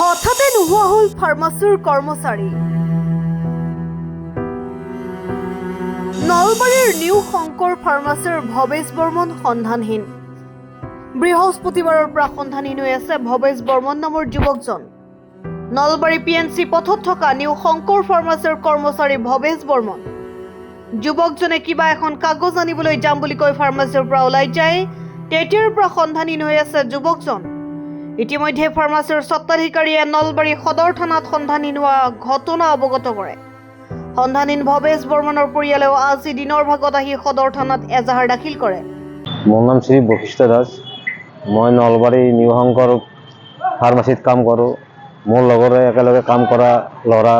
হঠাতে নোহোৱা হল ফাৰ্মাচীৰ কৰ্মচাৰী। নলবাৰীৰ নিউ শংকৰ ফাৰ্মাচীৰ ভৱেশ বৰ্মন সন্ধানহীন। বৃহস্পতিবাৰৰ পৰা সন্ধানহীন হৈ আছে ভৱেশ বৰ্মন নামৰ যুৱকজন। নলবাৰী PNC পথত থকা নিউ শংকৰ ফাৰ্মাচীৰ কৰ্মচাৰী ভৱেশ বৰ্মন। যুৱকজনে কিবা এখন কাগজ আনিবলৈ যাম বুলি কৈ ফাৰ্মাচীৰ পৰা ওলাই যায়। তেতিয়াৰ পৰা সন্ধানহীন হৈ আছে যুৱকজন। ইতিমধ্যে ফাৰ্মাচীৰ স্বত্বাধিকাৰীয়ে নলবাৰী সদৰ থানাত সন্ধানহীন হোৱা ঘটনা অৱগত কৰে। সন্ধানহীন ভৱেশ বৰ্মনৰ পৰিয়ালেও আজি দিনৰ ভাগত আহি সদৰ থানাত এজাহাৰ দাখিল কৰে। মোৰ নাম শ্ৰী বশিষ্ঠ দাস। মই নলবাৰী নিউ শংকৰ ফাৰ্মাচীত কাম কৰোঁ। মোৰ লগৰে একেলগে কাম কৰা ল'ৰা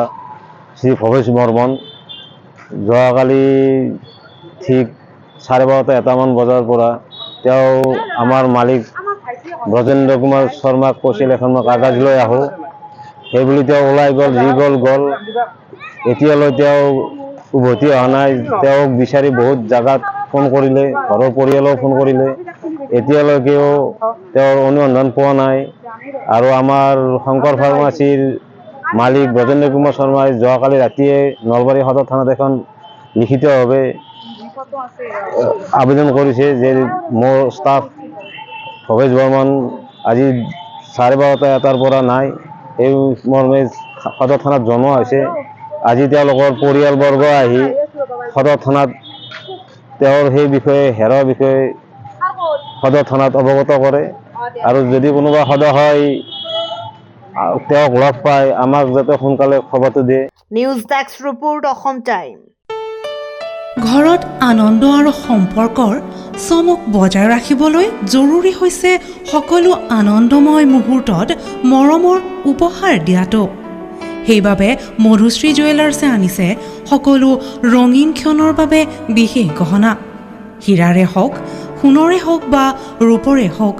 শ্ৰী ভৱেশ বৰ্মন যোৱাকালি ঠিক 12:30 বজাৰ পৰা তেওঁ আমাৰ মালিক ব্ৰজেন্দ্ৰ কুমাৰ শৰ্মাক কৈছিল এখন মই কাগজ লৈ আহোঁ। সেইবুলি তেওঁ ওলাই গ'ল, যি গ'ল। এতিয়ালৈ তেওঁ উভতি অহা নাই। তেওঁক বিচাৰি বহুত জাগাত ফোন কৰিলে, ঘৰৰ পৰিয়ালেও ফোন কৰিলে, এতিয়ালৈকেও তেওঁৰ অনুসন্ধান পোৱা নাই। আৰু আমাৰ শংকৰ ফাৰ্মাচীৰ মালিক ব্ৰজেন্দ্ৰ কুমাৰ শৰ্মাই যোৱাকালি ৰাতিয়ে নলবাৰী সদৰ থানাত এখন লিখিতভাৱে আবেদন কৰিছে যে মোৰ ষ্টাফ ভৱেশ বৰ্মন আজি 12:30 পৰা নাই। এই মৰ্মে সদৰ থানাত জনোৱা হৈছে। আজি তেওঁলোকৰ পৰিয়ালবৰ্গ আহি সদৰ থানাত তেওঁৰ সেই বিষয়ে হেৰাৰ বিষয়ে সদৰ থানাত অৱগত কৰে। আৰু যদি কোনোবা সদস্যই তেওঁক লগ পায় আমাক যাতে সোনকালে খবৰটো দিয়ে। News desk report, Assam time. ঘৰত আনন্দ আৰু সম্পৰ্কৰ চমক বজাই ৰাখিবলৈ জৰুৰী হৈছে সকলো আনন্দময় মুহূৰ্তত মৰমৰ উপহাৰ দিয়াটো। সেইবাবে মধুশ্ৰী জুৱেলাৰ্ছে আনিছে সকলো ৰঙীন ক্ষণৰ বাবে বিশেষ গহনা। হীৰাৰে হওক, সোণৰে হওক বা ৰূপৰে হওক,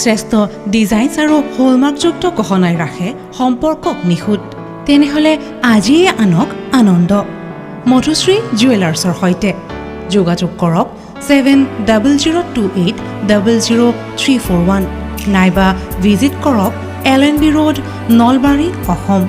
শ্ৰেষ্ঠ ডিজাইনছ আৰু হলমাৰ্কযুক্ত গহনাই ৰাখে সম্পৰ্কক নিখুঁত। তেনেহ'লে আজিয়ে আনক আনন্দ মধুশ্ৰী জুৱেলাৰ্ছৰ সৈতে। যোগাযোগ কৰক 7002800341 নাইবা ভিজিট কৰক LNB ৰোড, নলবাৰী, অসম।